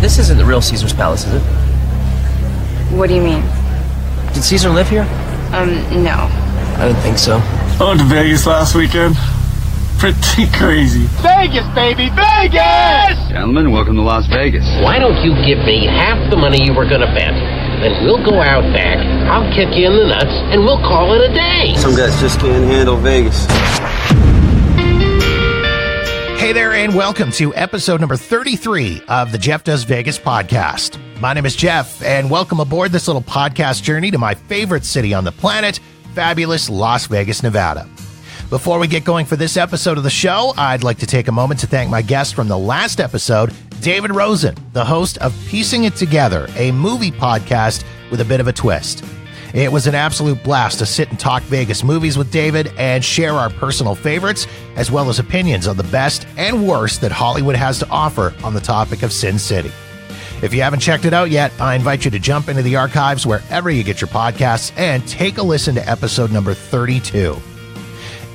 This isn't the real Caesar's Palace, is it? What do you mean? Did Caesar live here? No. I didn't think so. I went to Vegas last weekend. Pretty crazy. Vegas, baby, Vegas! Gentlemen, welcome to Las Vegas. Why don't you give me half the money you were going to bet? Then we'll go out back, I'll kick you in the nuts, and we'll call it a day. Some guys just can't handle Vegas. Hey there, and welcome to episode number 33 of the Jeff Does Vegas podcast. My name is Jeff, and welcome aboard this little podcast journey to my favorite city on the planet, fabulous Las Vegas, Nevada. Before we get going for this episode of the show, I'd like to take a moment to thank my guest from the last episode, David Rosen, the host of Piecing It Together, a movie podcast with a bit of a twist. It was an absolute blast to sit and talk Vegas movies with David and share our personal favorites, as well as opinions on the best and worst that Hollywood has to offer on the topic of Sin City. If you haven't checked it out yet, I invite you to jump into the archives wherever you get your podcasts and take a listen to episode number 32.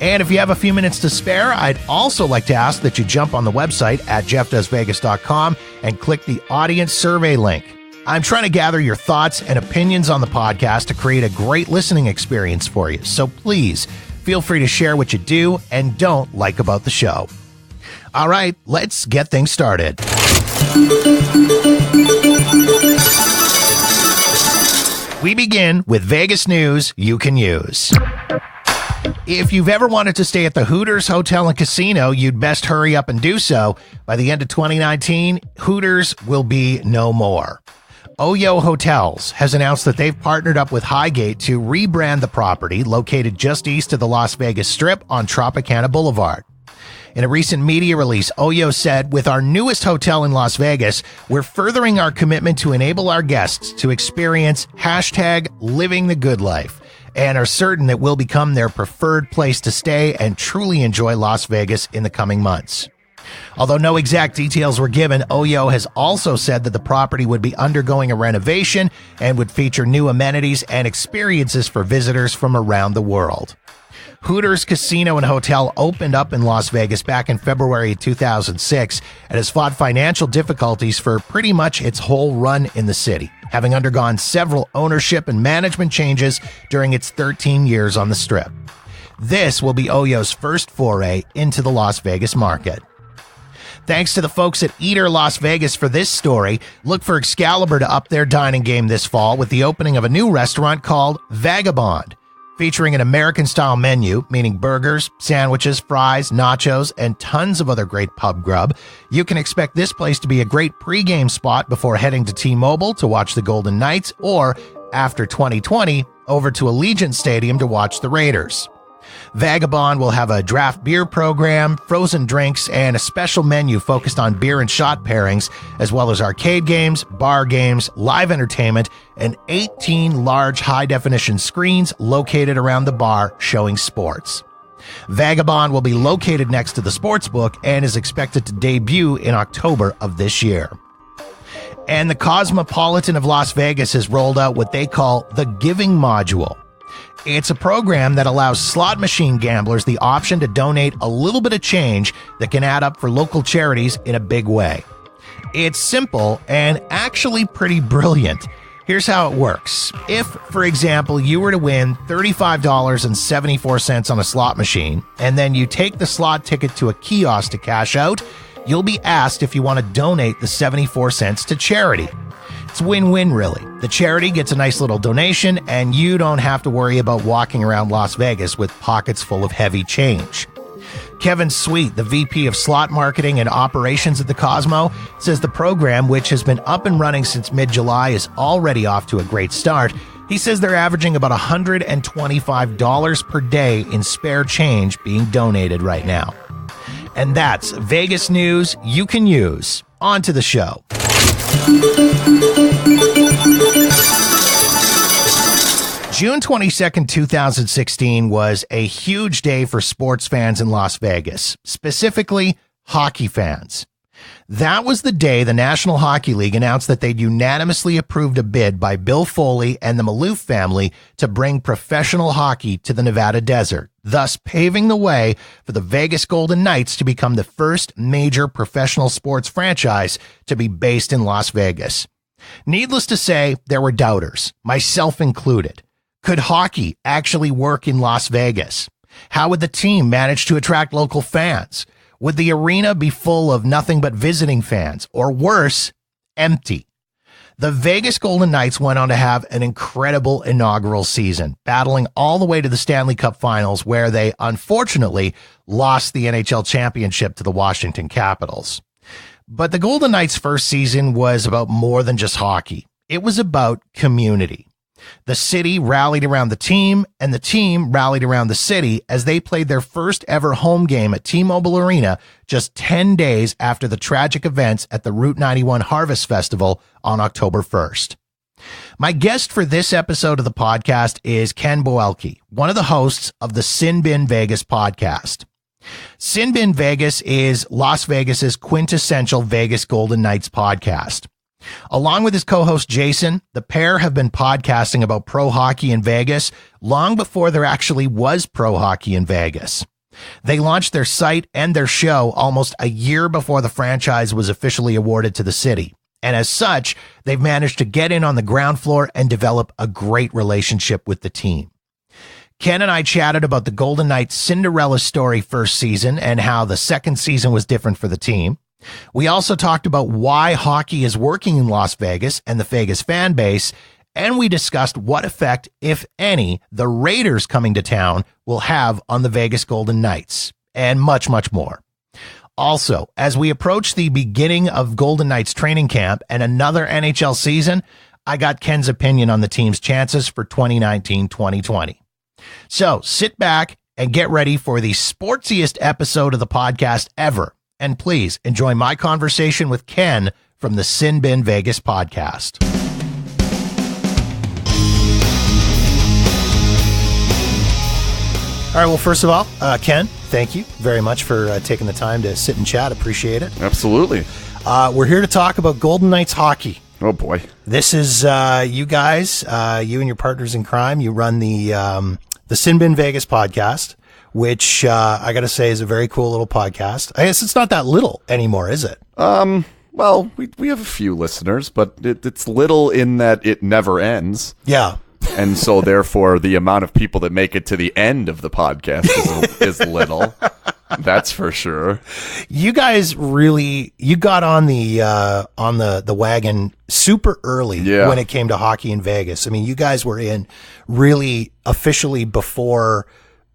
And if you have a few minutes to spare, I'd also like to ask that you jump on the website at jeffdoesvegas.com and click the audience survey link. I'm trying to gather your thoughts and opinions on the podcast to create a great listening experience for you. So please feel free to share what you do and don't like about the show. All right, let's get things started. We begin with Vegas news you can use. If you've ever wanted to stay at the Hooters Hotel and Casino, you'd best hurry up and do so. By the end of 2019, Hooters will be no more. Oyo Hotels has announced that they've partnered up with Highgate to rebrand the property located just east of the Las Vegas Strip on Tropicana Boulevard. In a recent media release, Oyo said, "With our newest hotel in Las Vegas, we're furthering our commitment to enable our guests to experience #living the good life and are certain that we'll become their preferred place to stay and truly enjoy Las Vegas in the coming months." Although no exact details were given, Oyo has also said that the property would be undergoing a renovation and would feature new amenities and experiences for visitors from around the world. Hooters Casino and Hotel opened up in Las Vegas back in February 2006 and has fought financial difficulties for pretty much its whole run in the city, having undergone several ownership and management changes during its 13 years on the Strip. This will be Oyo's first foray into the Las Vegas market. Thanks to the folks at Eater Las Vegas for this story. Look for Excalibur to up their dining game this fall with the opening of a new restaurant called Vagabond. Featuring an American-style menu, meaning burgers, sandwiches, fries, nachos, and tons of other great pub grub, you can expect this place to be a great pregame spot before heading to T-Mobile to watch the Golden Knights, or, after 2020, over to Allegiant Stadium to watch the Raiders. Vagabond will have a draft beer program, frozen drinks, and a special menu focused on beer and shot pairings, as well as arcade games, bar games, live entertainment, and 18 large high-definition screens located around the bar showing sports. Vagabond will be located next to the sportsbook and is expected to debut in October of this year. And the Cosmopolitan of Las Vegas has rolled out what they call the Giving Module. It's a program that allows slot machine gamblers the option to donate a little bit of change that can add up for local charities in a big way. It's simple and actually pretty brilliant. Here's how it works. If, for example, you were to win $35.74 on a slot machine, and then you take the slot ticket to a kiosk to cash out, you'll be asked if you want to donate the 74 cents to charity. It's win-win, really. The charity gets a nice little donation, and you don't have to worry about walking around Las Vegas with pockets full of heavy change. Kevin Sweet, the VP of Slot Marketing and Operations at the Cosmo, says the program, which has been up and running since mid-July, is already off to a great start. He says they're averaging about $125 per day in spare change being donated right now. And that's Vegas news you can use. On to the show. June 22nd, 2016 was a huge day for sports fans in Las Vegas, specifically hockey fans. That was the day the National Hockey League announced that they'd unanimously approved a bid by Bill Foley and the Maloof family to bring professional hockey to the Nevada desert, thus paving the way for the Vegas Golden Knights to become the first major professional sports franchise to be based in Las Vegas. Needless to say, there were doubters, myself included. Could hockey actually work in Las Vegas? How would the team manage to attract local fans? Would the arena be full of nothing but visiting fans, or worse, empty? The Vegas Golden Knights went on to have an incredible inaugural season, battling all the way to the Stanley Cup Finals, where they unfortunately lost the NHL championship to the Washington Capitals. But the Golden Knights' first season was about more than just hockey. It was about community. The city rallied around the team, and the team rallied around the city as they played their first ever home game at T-Mobile Arena just 10 days after the tragic events at the Route 91 Harvest Festival on October 1st. My guest for this episode of the podcast is Ken Boehlke, one of the hosts of the SinBin Vegas Podcast. SinBin Vegas is Las Vegas's quintessential Vegas Golden Knights podcast. Along with his co-host Jason, the pair have been podcasting about pro hockey in Vegas long before there actually was pro hockey in Vegas. They launched their site and their show almost a year before the franchise was officially awarded to the city. And as such, they've managed to get in on the ground floor and develop a great relationship with the team. Ken and I chatted about the Golden Knights Cinderella-story first season and how the second season was different for the team. We also talked about why hockey is working in Las Vegas and the Vegas fan base, and we discussed what effect, if any, the Raiders coming to town will have on the Vegas Golden Knights, and much, much more. Also, as we approach the beginning of Golden Knights training camp and another NHL season, I got Ken's opinion on the team's chances for 2019-2020. So sit back and get ready for the sportsiest episode of the podcast ever. And please enjoy my conversation with Ken from the SinBin Vegas Podcast. All right. Well, first of all, Ken, thank you very much for taking the time to sit and chat. Appreciate it. Absolutely. We're here to talk about Golden Knights hockey. Oh, boy. This is you guys, you and your partners in crime. You run the SinBin Vegas Podcast, which I got to say is a very cool little podcast. I guess it's not that little anymore, is it? Well, we have a few listeners, but it's little in that it never ends. Yeah. And so, therefore, the amount of people that make it to the end of the podcast is little. That's for sure. You guys you got on the wagon super early when it came to hockey in Vegas. I mean, you guys were in really officially before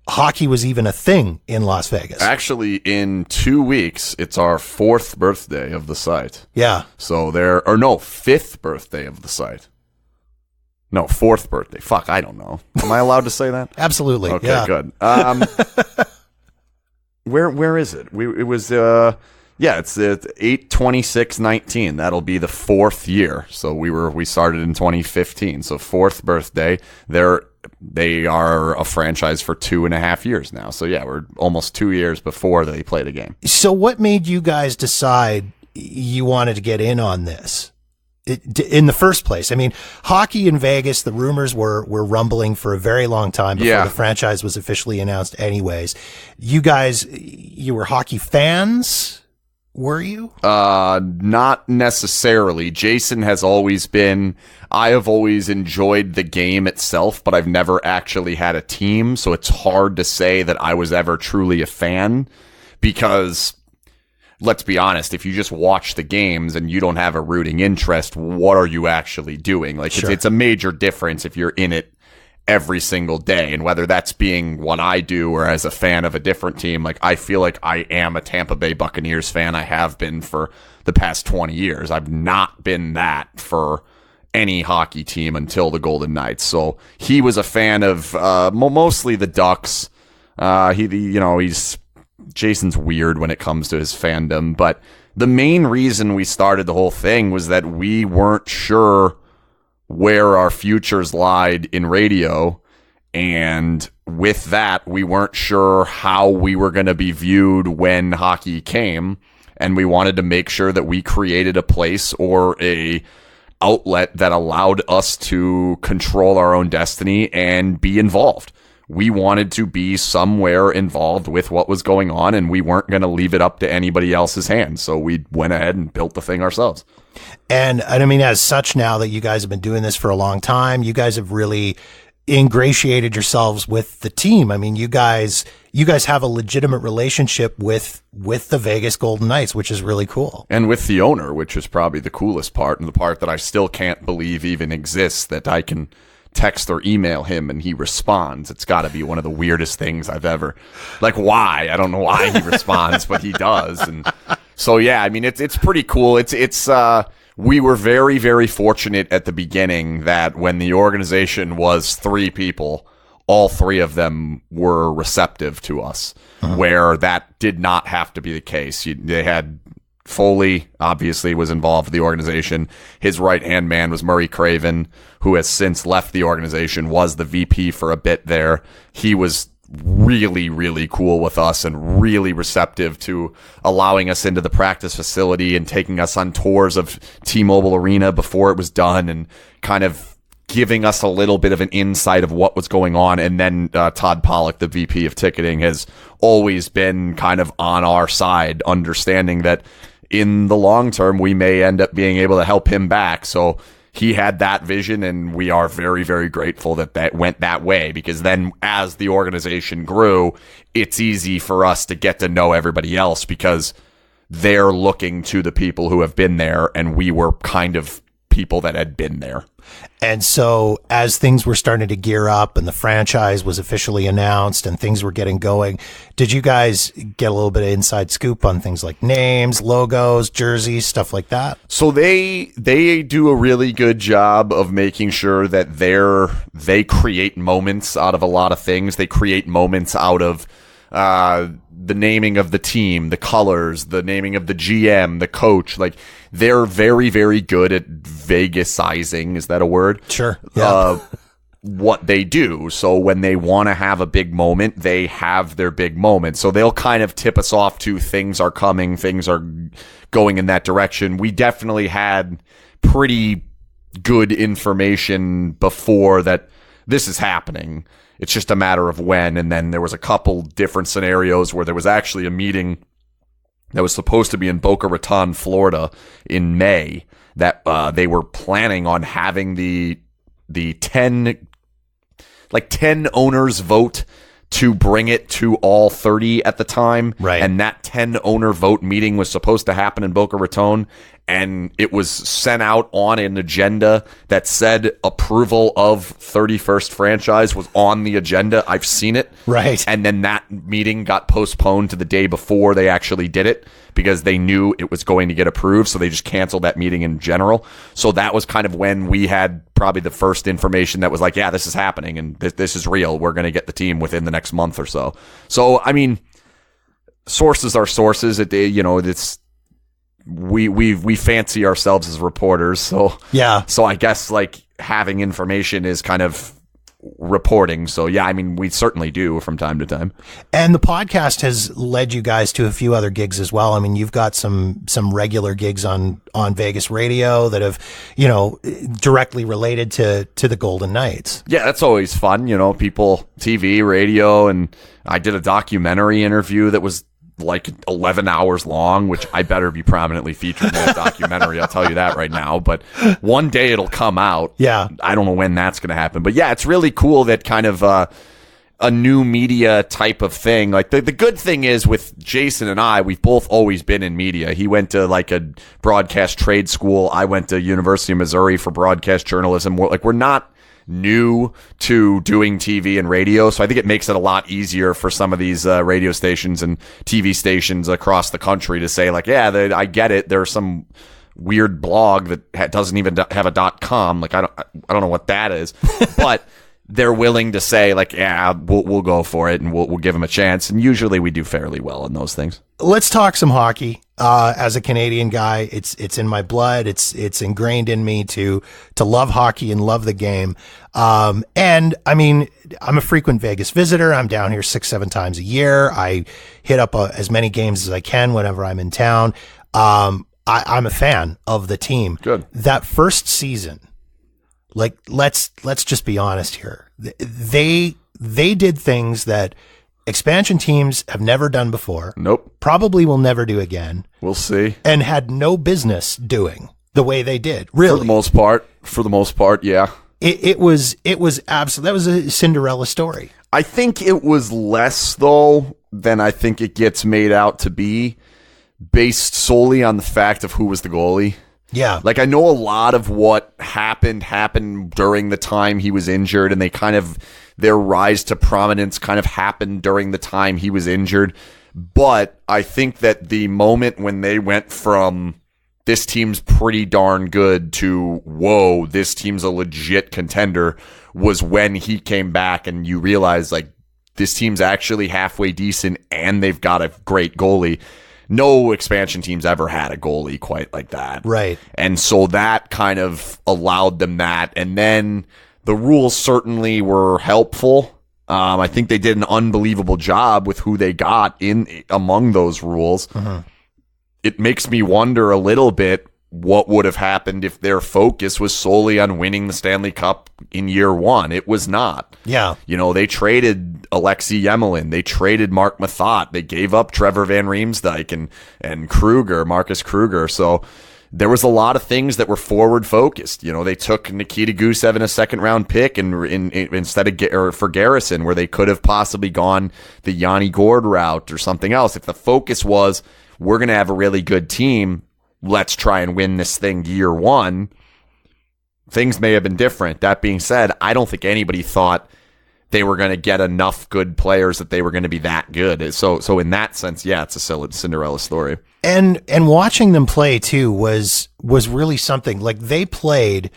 hockey was even a thing in Las Vegas. Actually, in 2 weeks, it's our 4th birthday of the site. Yeah. So 5th birthday of the site. No, 4th birthday. Fuck, I don't know. Am I allowed to say that? Absolutely. Okay, yeah. Good. Where is it? It's 8/26/19. That'll be the 4th year. So we started in 2015. So 4th birthday. They are a franchise for 2.5 years now. So yeah, we're almost 2 years before they played a game. So what made you guys decide you wanted to get in on this in the first place? I mean, hockey in Vegas, the rumors were rumbling for a very long time before the franchise was officially announced anyways. You guys, you were hockey fans? Were you? Not necessarily. Jason has always been. I have always enjoyed the game itself, but I've never actually had a team, so it's hard to say that I was ever truly a fan because, let's be honest, if you just watch the games and you don't have a rooting interest, what are you actually doing? Like, Sure. it's a major difference if you're in it every single day, and whether that's being what I do or as a fan of a different team. Like, I feel like I am a Tampa Bay Buccaneers fan. I have been for the past 20 years. I've not been that for any hockey team until the Golden Knights. So he was a fan of mostly the Ducks. Jason's weird when it comes to his fandom, but the main reason we started the whole thing was that we weren't sure where our futures lied in radio, and with that, we weren't sure how we were going to be viewed when hockey came. and we wanted to make sure that we created a place or a outlet that allowed us to control our own destiny and be involved. We wanted to be somewhere involved with what was going on, and we weren't going to leave it up to anybody else's hands. So we went ahead and built the thing ourselves. And I mean, as such, now that you guys have been doing this for a long time, you guys have really ingratiated yourselves with the team. I mean, you guys have a legitimate relationship with the Vegas Golden Knights, which is really cool. And with the owner, which is probably the coolest part, and the part that I still can't believe even exists, that I can text or email him and he responds. It's got to be one of the weirdest things I've ever, like, why? I don't know why he responds, but he does. And so, yeah, I mean, it's pretty cool. We were very, very fortunate at the beginning that when the organization was 3 people, all 3 of them were receptive to us, where that did not have to be the case. They had Foley, obviously, was involved with the organization. His right-hand man was Murray Craven, who has since left the organization, was the VP for a bit there. He was really, really cool with us and really receptive to allowing us into the practice facility and taking us on tours of T-Mobile Arena before it was done and kind of giving us a little bit of an insight of what was going on. And then Todd Pollock, the VP of ticketing, has always been kind of on our side, understanding that in the long term, we may end up being able to help him back. So he had that vision, and we are very, very grateful that that went that way, because then as the organization grew, it's easy for us to get to know everybody else because they're looking to the people who have been there, and we were kind of people that had been there. And so as things were starting to gear up and the franchise was officially announced and things were getting going, did you guys get a little bit of inside scoop on things like names, logos, jerseys, stuff like that? So they do a really good job of making sure that they create moments out of a lot of things. They create moments out of the naming of the team, the colors, the naming of the GM, the coach. Like, they're very, very good at Vegasizing. Is that a word? Sure. Yeah. What they do. So when they want to have a big moment, they have their big moment. So they'll kind of tip us off to things are coming, things are going in that direction. We definitely had pretty good information before that this is happening. It's just a matter of when. And then there was a couple different scenarios where there was actually a meeting that was supposed to be in Boca Raton, Florida in May, that they were planning on having the 10 owners vote to bring it to all 30 at the time. Right. And that 10 owner vote meeting was supposed to happen in Boca Raton, and it was sent out on an agenda that said approval of 31st franchise was on the agenda. I've seen it. Right. And then that meeting got postponed to the day before they actually did it because they knew it was going to get approved. So they just canceled that meeting in general. So that was kind of when we had probably the first information that was like, yeah, this is happening and this is real. We're going to get the team within the next month or so. So, I mean, sources are sources. It's, we fancy ourselves as reporters. So, yeah. So I guess like having information is kind of reporting. So yeah, I mean, we certainly do from time to time. And the podcast has led you guys to a few other gigs as well. I mean, you've got some regular gigs on Vegas radio that have, directly related to the Golden Knights. Yeah, that's always fun. People, TV, radio, and I did a documentary interview that was like 11 hours long, which I better be prominently featured in that documentary. I'll tell you that right now, but one day it'll come out. Yeah. I don't know when that's going to happen, but yeah, it's really cool that kind of a new media type of thing. Like the good thing is with Jason and I, we've both always been in media. He went to like a broadcast trade school. I went to University of Missouri for broadcast journalism. We're not new to doing TV and radio, so I think it makes it a lot easier for some of these radio stations and TV stations across the country to say like, yeah, I get it. There's some weird blog that doesn't even have a .com. Like I don't know what that is, but they're willing to say like, yeah, we'll go for it and we'll give them a chance. And usually we do fairly well in those things. Let's talk some hockey. as a Canadian guy. It's in my blood. It's ingrained in me to love hockey and love the game. And I mean, I'm a frequent Vegas visitor. I'm down here 6-7 times a year. I hit up as many games as I can whenever I'm in town. I'm a fan of the team. Good. That first season, like, let's just be honest here. They did things that expansion teams have never done before. Nope. Probably will never do again. We'll see. And had no business doing the way they did. Really. For the most part, yeah. It was absolutely, that was a Cinderella story. I think it was less, though, than I think it gets made out to be, based solely on the fact of who was the goalie. Yeah. Like, I know a lot of what happened during the time he was injured, and their rise to prominence kind of happened during the time he was injured. But I think that the moment when they went from this team's pretty darn good to, whoa, this team's a legit contender, was when he came back and you realize, like, this team's actually halfway decent and they've got a great goalie. No expansion teams ever had a goalie quite like that. Right. And so that kind of allowed them that. And then the rules certainly were helpful. I think they did an unbelievable job with who they got in among those rules. Mm-hmm. It makes me wonder a little bit what would have happened if their focus was solely on winning the Stanley Cup in year one. It was not. Yeah. You know, they traded Alexei Yemelin. They traded Mark Mathot. They gave up Trevor Van Riemsdyk and Kruger, Marcus Kruger. So there was a lot of things that were forward focused. You know, they took Nikita Gusev in a second round pick instead of for Garrison, where they could have possibly gone the Yanni Gourde route or something else. If the focus was, we're going to have a really good team, let's try and win this thing year one, things may have been different. That being said, I don't think anybody thought they were going to get enough good players that they were going to be that good. So in that sense, yeah, it's a Cinderella story. And watching them play too was really something. Like, they played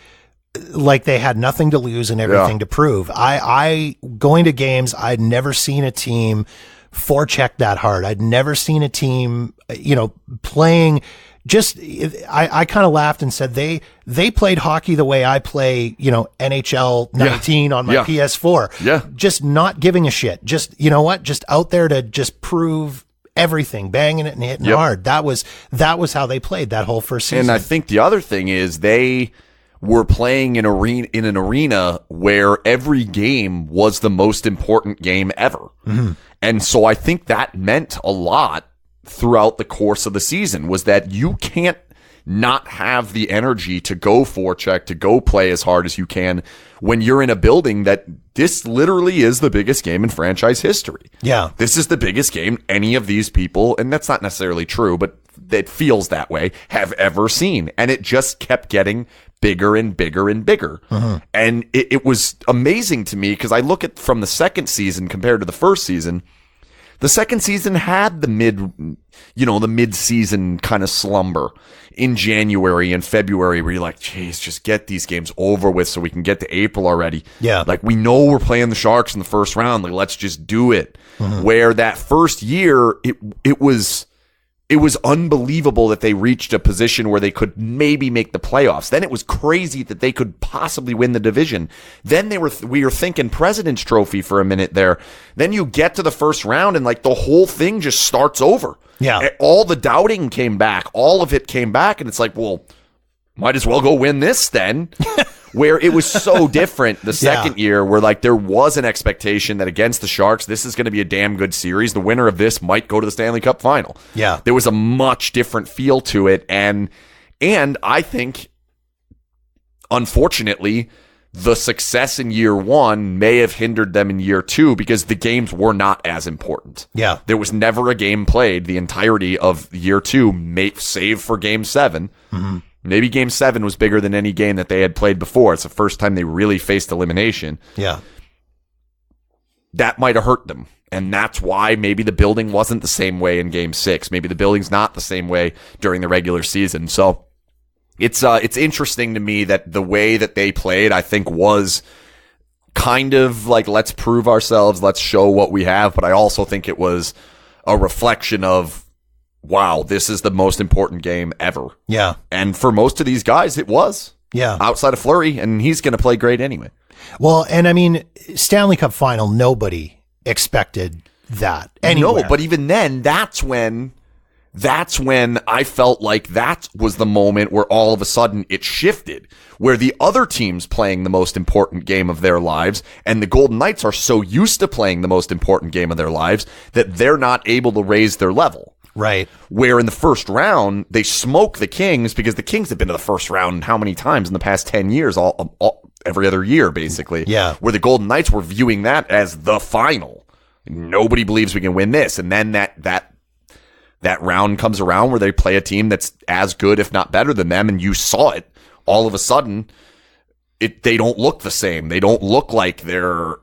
like they had nothing to lose and everything to prove. I going to games, I'd never seen a team forecheck that hard. I'd never seen a team, playing. Just, I kind of laughed and said they played hockey the way I play, NHL 19 on my PS4. Yeah. Just not giving a shit. Just, you know what? Just out there to just prove everything, banging it and hitting hard. That was how they played that whole first season. And I think the other thing is they were playing in an arena where every game was the most important game ever. Mm-hmm. And so I think that meant a lot throughout the course of the season, was that you can't not have the energy to go forecheck, to go play as hard as you can when you're in a building that this literally is the biggest game in franchise history. Yeah. This is the biggest game any of these people, and that's not necessarily true, but it feels that way, have ever seen. And it just kept getting bigger and bigger and bigger. Mm-hmm. And it was amazing to me because I look at from the second season compared to the first season. The second season had the mid-season kind of slumber in January and February where you're like, geez, just get these games over with so we can get to April already. Yeah. Like, we know we're playing the Sharks in the first round. Like, let's just do it. Mm-hmm. Where that first year, it was unbelievable that they reached a position where they could maybe make the playoffs. Then it was crazy that they could possibly win the division. Then we were thinking President's Trophy for a minute there. Then you get to the first round and like the whole thing just starts over. Yeah. All the doubting came back. All of it came back. And it's like, well, might as well go win this then. Where it was so different the second year, where like there was an expectation that against the Sharks, this is going to be a damn good series. The winner of this might go to the Stanley Cup final. Yeah. There was a much different feel to it. And I think, unfortunately, the success in year one may have hindered them in year two because the games were not as important. Yeah. There was never a game played the entirety of year two, save for game 7. Mm-hmm. Maybe game 7 was bigger than any game that they had played before. It's the first time they really faced elimination. Yeah. That might have hurt them. And that's why maybe the building wasn't the same way in game 6. Maybe the building's not the same way during the regular season. So it's interesting to me that the way that they played, I think, was kind of like, let's prove ourselves, let's show what we have. But I also think it was a reflection of wow, this is the most important game ever. Yeah. And for most of these guys, it was. Yeah. Outside of Fleury, and he's going to play great anyway. Well, and I mean, Stanley Cup final, nobody expected that anywhere. No, but even then, that's when I felt like that was the moment where all of a sudden it shifted, where the other team's playing the most important game of their lives, and the Golden Knights are so used to playing the most important game of their lives that they're not able to raise their level. Right. Where in the first round, they smoke the Kings because the Kings have been to the first round how many times in the past 10 years, every other year, basically. Yeah. Where the Golden Knights were viewing that as the final. Nobody believes we can win this. And then that round comes around where they play a team that's as good, if not better than them, and you saw it. All of a sudden, they don't look the same. They don't look like they're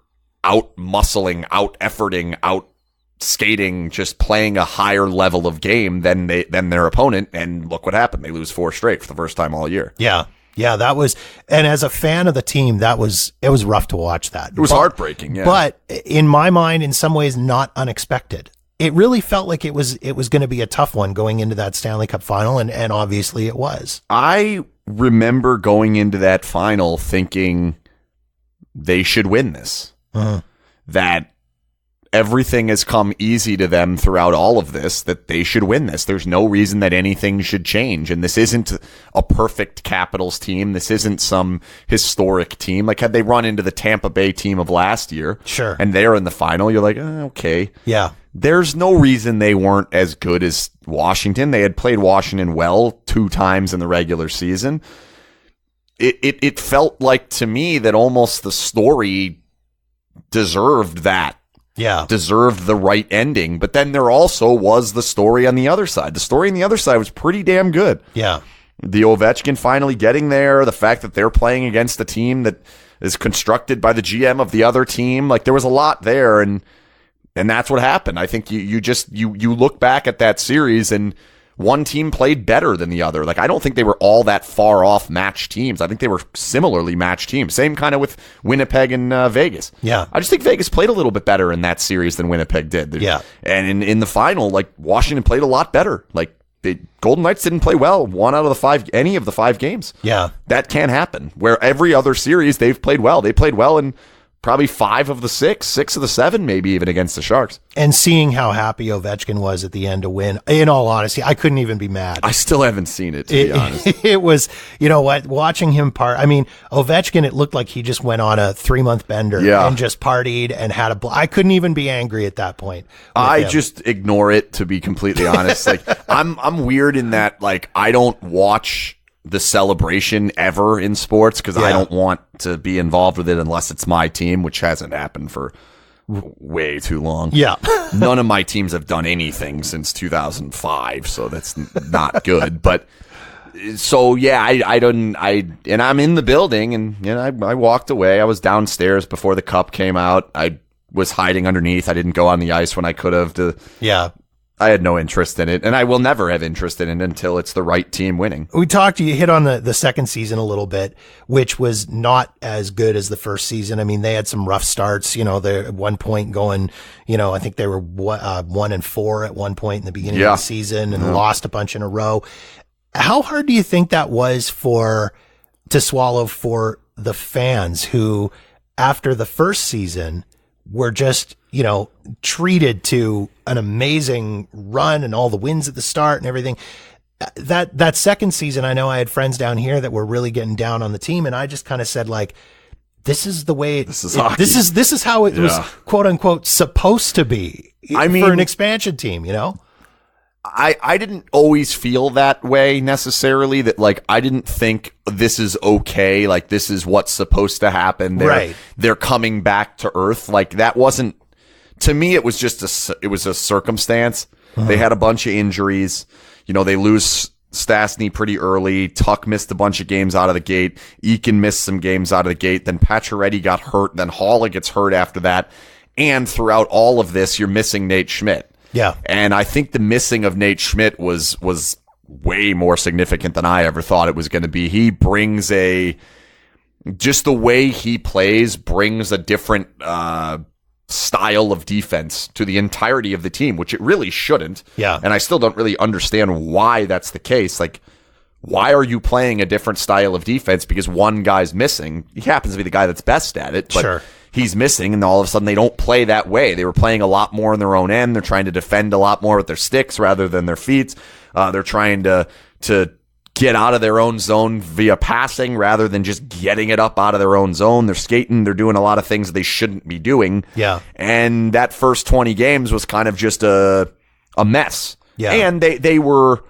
out-muscling, out-efforting, out-skating, just playing a higher level of game than their opponent, and look what happened. They lose 4 straight for the first time all year. Yeah. Yeah, that was, and as a fan of the team, it was rough to watch that. It was heartbreaking, yeah. But in my mind, in some ways, not unexpected. It really felt like it was going to be a tough one going into that Stanley Cup final, and obviously it was. I remember going into that final thinking they should win this. Uh-huh. That everything has come easy to them throughout all of this, that they should win this. There's no reason that anything should change. And this isn't a perfect Capitals team. This isn't some historic team. Like, had they run into the Tampa Bay team of last year, sure, and they're in the final, you're like, okay. Yeah. There's no reason they weren't as good as Washington. They had played Washington well 2 times in the regular season. It felt like to me that almost the story deserved that. Yeah. Deserved the right ending. But then there also was the story on the other side. The story on the other side was pretty damn good. Yeah. The Ovechkin finally getting there, the fact that they're playing against a team that is constructed by the GM of the other team. Like, there was a lot there, and that's what happened. I think you look back at that series, and one team played better than the other. Like, I don't think they were all that far off matched teams. I think they were similarly matched teams. Same kind of with Winnipeg and Vegas. Yeah. I just think Vegas played a little bit better in that series than Winnipeg did. Yeah. And in the final, like, Washington played a lot better. Like, the Golden Knights didn't play well any of the 5 games. Yeah. That can happen. Where every other series they've played well. They played well in probably 5 of the 6 of the 7, maybe even against the Sharks. And seeing how happy Ovechkin was at the end to win, in all honesty, I couldn't even be mad. I still haven't seen it, to be honest. It was, you know what, watching him Ovechkin, it looked like he just went on a 3-month bender and just partied and had I couldn't even be angry at that point. I just ignore it, to be completely honest. Like, I'm weird in that, like, I don't watch the celebration ever in sports because I don't want to be involved with it unless it's my team, which hasn't happened for way too long. Yeah. None of my teams have done anything since 2005, so that's not good. But so yeah, and I'm in the building, and you know, I walked away. I was downstairs before the cup came out. I was hiding underneath. I didn't go on the ice when I could have. I had no interest in it, and I will never have interest in it until it's the right team winning. You hit on the second season a little bit, which was not as good as the first season. I mean, they had some rough starts, you know, they're at one point going, you know, I think they were 1-4 at one point in the beginning of the season and lost a bunch in a row. How hard do you think that was to swallow for the fans who, after the first season, were just, you know, treated to an amazing run and all the wins at the start and everything? That second season, I know I had friends down here that were really getting down on the team, and I just kind of said, like, this is the way this is how it was, quote unquote, supposed to be. I mean, for an expansion team, you know? I didn't always feel that way necessarily, that like I didn't think this is okay, like this is what's supposed to happen. They're coming back to earth. Like, that wasn't, to me, it was just a circumstance. They had a bunch of injuries. You know, they lose Stastny pretty early. Tuck missed a bunch of games out of the gate. Eakin missed some games out of the gate. Then Pacioretty got hurt. Then Haula gets hurt after that. And throughout all of this, you're missing Nate Schmidt. Yeah. And I think the missing of Nate Schmidt was way more significant than I ever thought it was going to be. He brings just the way he plays brings a different style of defense to the entirety of the team, which it really shouldn't. Yeah. And I still don't really understand why that's the case. Like, why are you playing a different style of defense because one guy's missing? He happens to be the guy that's best at it, but Sure. he's missing, and all of a sudden they don't play that way. They were playing a lot more in their own end. They're trying to defend a lot more with their sticks rather than their feet. They're trying to get out of their own zone via passing rather than just getting it up out of their own zone. They're skating. They're doing a lot of things they shouldn't be doing. Yeah. And that first 20 games was kind of just a mess. Yeah. And they were,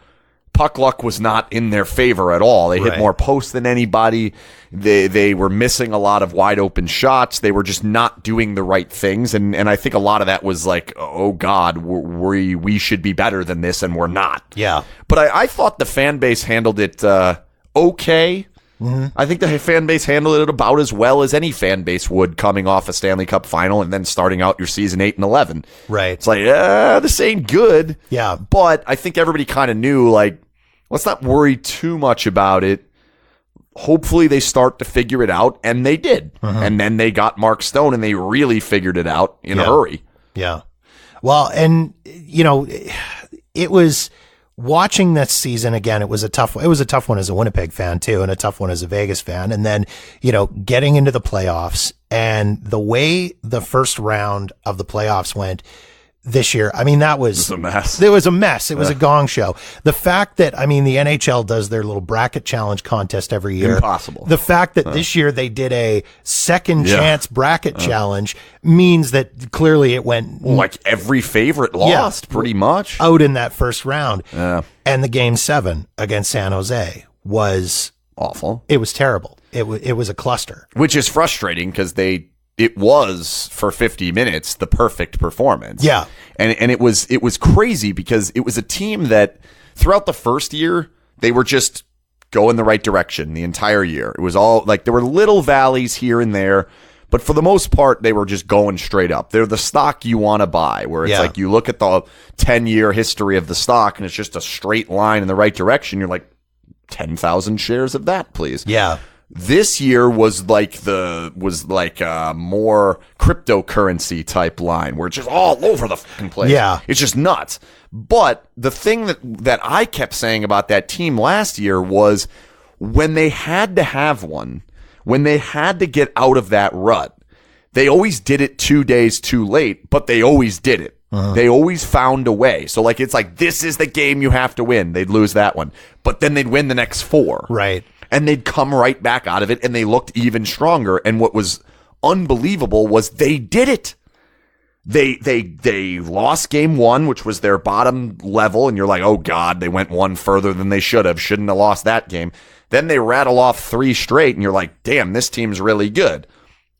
puck luck was not in their favor at all. They hit more posts than anybody. They were missing a lot of wide open shots. They were just not doing the right things. And I think a lot of that was like, oh God, we should be better than this, and we're not. Yeah. But I thought the fan base handled it okay. Mm-hmm. I think the fan base handled it about as well as any fan base would coming off a Stanley Cup final and then starting out your season 8-11. Right. It's like, this ain't good. Yeah. But I think everybody kind of knew, like, let's not worry too much about it. Hopefully they start to figure it out, and they did. Mm-hmm. And then they got Mark Stone, and they really figured it out in a hurry. Yeah. Well, and, it was watching this season again. It was a tough one as a Winnipeg fan too, and a tough one as a Vegas fan. And then, getting into the playoffs and the way the first round of the playoffs went this year, I mean, that was a mess. It was a mess. It was a gong show. The fact that, the NHL does their little bracket challenge contest every year. Impossible. The fact that this year they did a second chance bracket challenge means that clearly it went like every favorite lost pretty much out in that first round. Yeah. And the game 7 against San Jose was awful. It was terrible. It was a cluster, which is frustrating because it was for 50 minutes the perfect performance. Yeah. And it was crazy because it was a team that throughout the first year, they were just going the right direction the entire year. It was all like there were little valleys here and there, but for the most part, they were just going straight up. They're the stock you want to buy, where it's like you look at the 10-year history of the stock and it's just a straight line in the right direction. You're like, 10,000 shares of that, please. Yeah. This year was like a more cryptocurrency type line where it's just all over the fucking place. Yeah. It's just nuts. But the thing that I kept saying about that team last year was when they had to have one, when they had to get out of that rut, they always did it 2 days too late, but they always did it. Uh-huh. They always found a way. So it's like, this is the game you have to win. They'd lose that one, but then they'd win the next 4. Right. And they'd come right back out of it, and they looked even stronger. And what was unbelievable was they did it. They lost game 1, which was their bottom level, and you're like, oh God, they went one further than they should have. Shouldn't have lost that game. Then they rattle off 3 straight, and you're like, damn, this team's really good.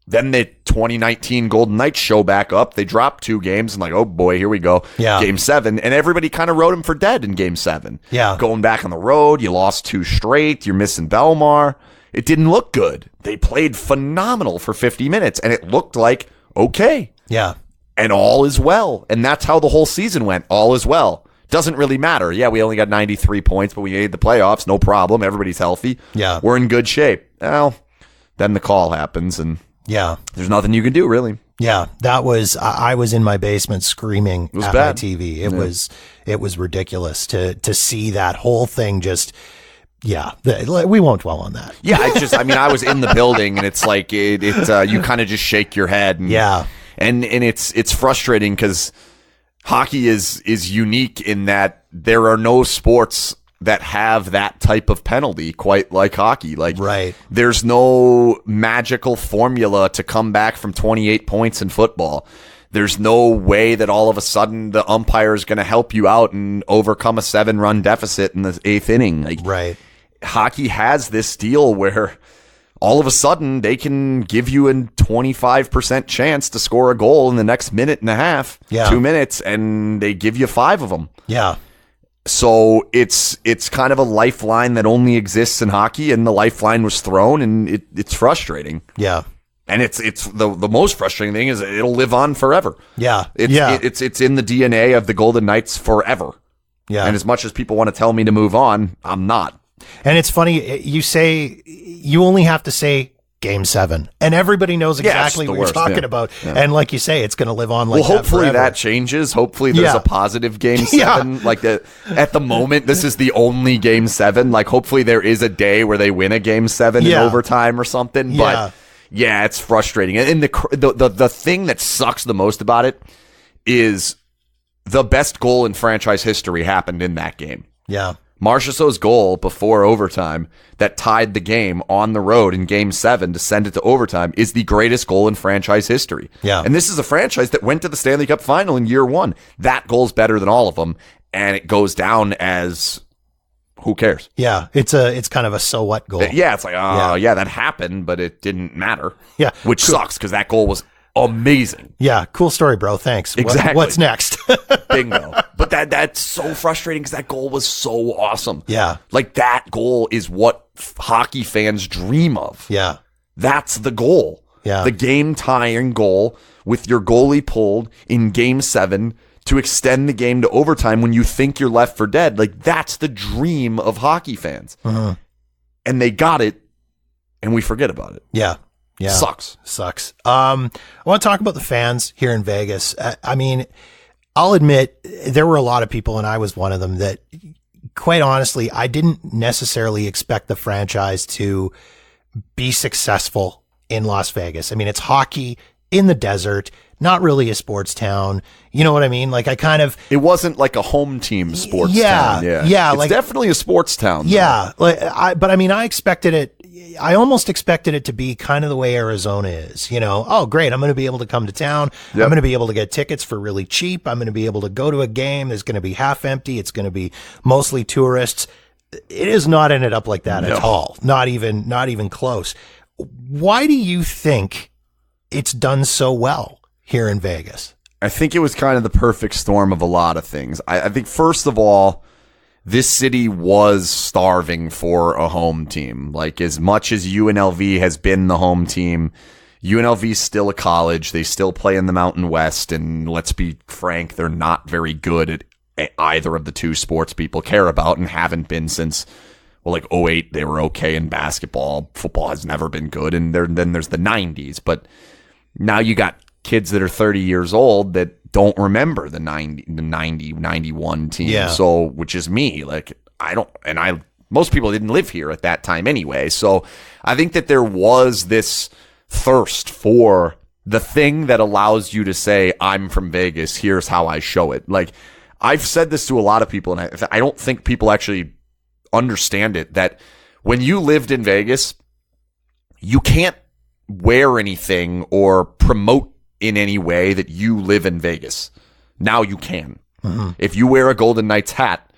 Then the 2019 Golden Knights show back up. They dropped 2 games and like, oh boy, here we go. Yeah. Game 7. And everybody kind of wrote him for dead in game 7. Yeah. Going back on the road, you lost 2 straight. You're missing Belmar. It didn't look good. They played phenomenal for 50 minutes and it looked like, okay. Yeah. And all is well. And that's how the whole season went. All is well. Doesn't really matter. Yeah, we only got 93 points, but we made the playoffs. No problem. Everybody's healthy. Yeah. We're in good shape. Well, then the call happens and yeah, there's nothing you can do, really. Yeah, that was, I was in my basement screaming at bad. my TV. It was ridiculous to see that whole thing just, we won't dwell on that. Yeah, I was in the building and it's like, you kind of just shake your head. And, yeah. And it's frustrating because hockey is unique in that there are no sports that have that type of penalty quite like hockey. Right. There's no magical formula to come back from 28 points in football. There's no way that all of a sudden the umpire is going to help you out and overcome a 7-run deficit in the 8th inning. Right. Hockey has this deal where all of a sudden they can give you a 25% chance to score a goal in the next minute and a half, 2 minutes, and they give you 5 of them. Yeah. So it's kind of a lifeline that only exists in hockey, and the lifeline was thrown, and it's frustrating. Yeah. And it's the most frustrating thing is it'll live on forever. Yeah. It's in the DNA of the Golden Knights forever. Yeah. And as much as people want to tell me to move on, I'm not. And it's funny, you say you only have to say Game 7, and everybody knows exactly what you're talking about. And like you say, it's going to live on like that. Well, hopefully forever. that changes. Hopefully there's a positive Game 7. Like at the moment, this is the only Game 7. Like hopefully there is a day where they win a Game 7 in overtime or something. But yeah, it's frustrating. And the thing that sucks the most about it is the best goal in franchise history happened in that game. Yeah. Marchessault's goal before overtime that tied the game on the road in Game 7 to send it to overtime is the greatest goal in franchise history. Yeah. And this is a franchise that went to the Stanley Cup final in year 1. That goal's better than all of them, and it goes down as who cares? Yeah, it's kind of a so what goal. Yeah, it's like, yeah, that happened, but it didn't matter. Yeah. Which sucks because that goal was amazing. Yeah, cool story, bro. Thanks. Exactly. What's next? Bingo. But that's so frustrating because that goal was so awesome. Yeah. Like that goal is what hockey fans dream of. Yeah. That's the goal. Yeah. The game tying goal with your goalie pulled in Game 7 to extend the game to overtime when you think you're left for dead. Like that's the dream of hockey fans. And they got it and we forget about it. Yeah. Yeah. Sucks. I want to talk about the fans here in Vegas. I mean, I'll admit there were a lot of people, and I was one of them, that quite honestly, I didn't necessarily expect the franchise to be successful in Las Vegas. I mean, it's hockey in the desert, not really a sports town. You know what I mean? Like it wasn't like a home team sports town. Yeah. It's definitely a sports town. Yeah. But I mean, I almost expected it to be kind of the way Arizona is, you know. Oh, great. I'm going to be able to come to town. Yep. I'm going to be able to get tickets for really cheap. I'm going to be able to go to a game. There's going to be half empty. It's going to be mostly tourists. It has not ended up like that at all. Not even close. Why do you think it's done so well here in Vegas? I think it was kind of the perfect storm of a lot of things. I think, first of all, this city was starving for a home team. Like, as much as UNLV has been the home team, UNLV's still a college. They still play in the Mountain West, and let's be frank, they're not very good at either of the two sports people care about and haven't been since, well, like 2008, they were okay in basketball. Football has never been good, and then there's the 90s. But now you got kids that are 30 years old that don't remember the 91 team. Yeah. So, which is me. Like, most people didn't live here at that time anyway. So I think that there was this thirst for the thing that allows you to say, I'm from Vegas, here's how I show it. Like, I've said this to a lot of people, and I don't think people actually understand it, that when you lived in Vegas, you can't wear anything or promote in any way that you live in Vegas. Now you can. Mm-hmm. If you wear a Golden Knights hat,